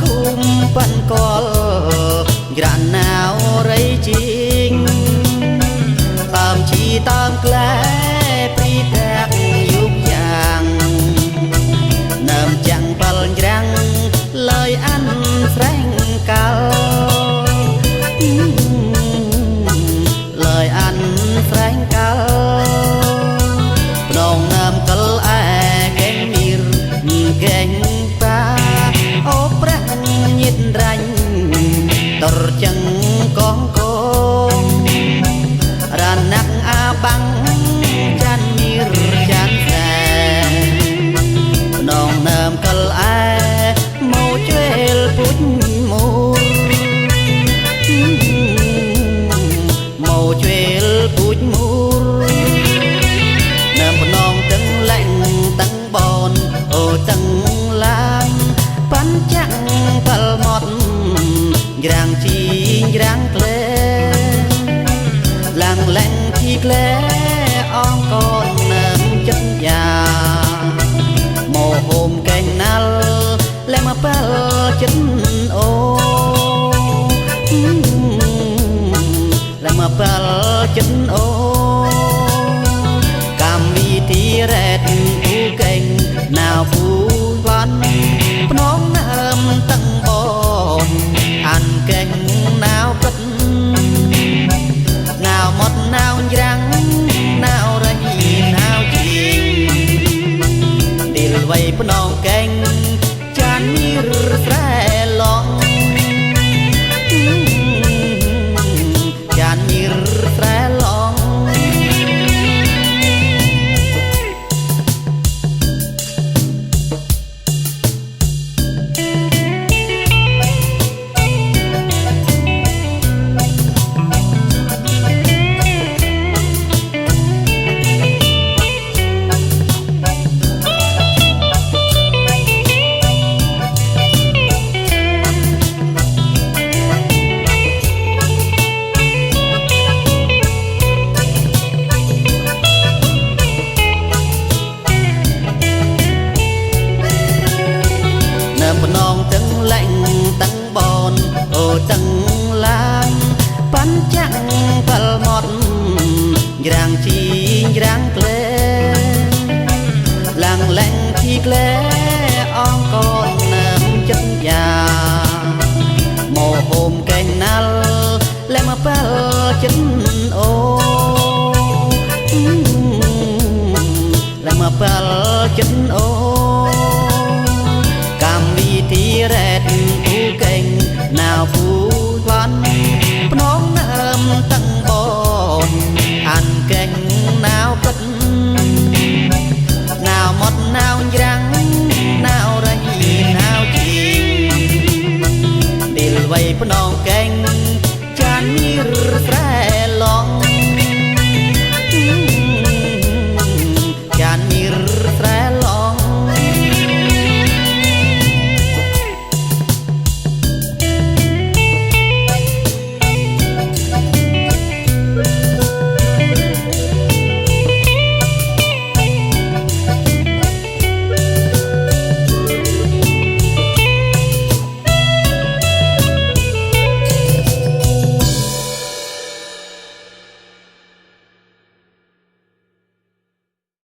គុំប៉ាន់កលក្រានណាវរៃជីងតាមជីតាមក្លែព្រីតាក់យុគយ៉ាងណាំចាំងបាល់ច្រាំងលើយអានស្រែងកាល់លើយអានស្រែងកាល់ភ្នងណាំកលអែកេងមីរកេងតាអូប្រាក់ញាតរាញ់តរចឹងកងកងរានណាក់អាបាំងចានមីរចានតែភ្នងណាំកលអែមកជွယ်ពុជមូរមកជွယ်ពុជមូរណាំភ្នងទាំងលែងទាំងបនអូទាំងឡាងប៉ាន់ចាក់កលមកច្រាំងជីច្រាំងក្លែឡាំងលែងទីក្លែអងកូនណាំចិត្តយ៉ាមកហូមកែងណាល់លែមកប៉ាល់ចិត្តអូលែមកប៉ាល់ចិត្តអូកម្មវិធីរ៉េតពូកែងណាវពូវ៉ាន់ភ្នំណាមទាំងបនអានកែងណាវពិតណាវមកណាវច្រាំងណាវរៃណាវជីងឌីលវៃភ្នងកែងចានមីរស្រែឡងចានមីរស្រែឡងភ្នងទាំងលែងទាំងបនអូទាំងឡាងប៉ាន់ចាក់បាល់មកច្រាំងជីច្រាំងក្លែឡាំងលែងទីក្លែអងកូនណាំចិត្តយ៉ាមកហូមកែងណាល់លែមកប៉ាល់ចិត្តអូលែមកប៉ាល់ចិត្តអូ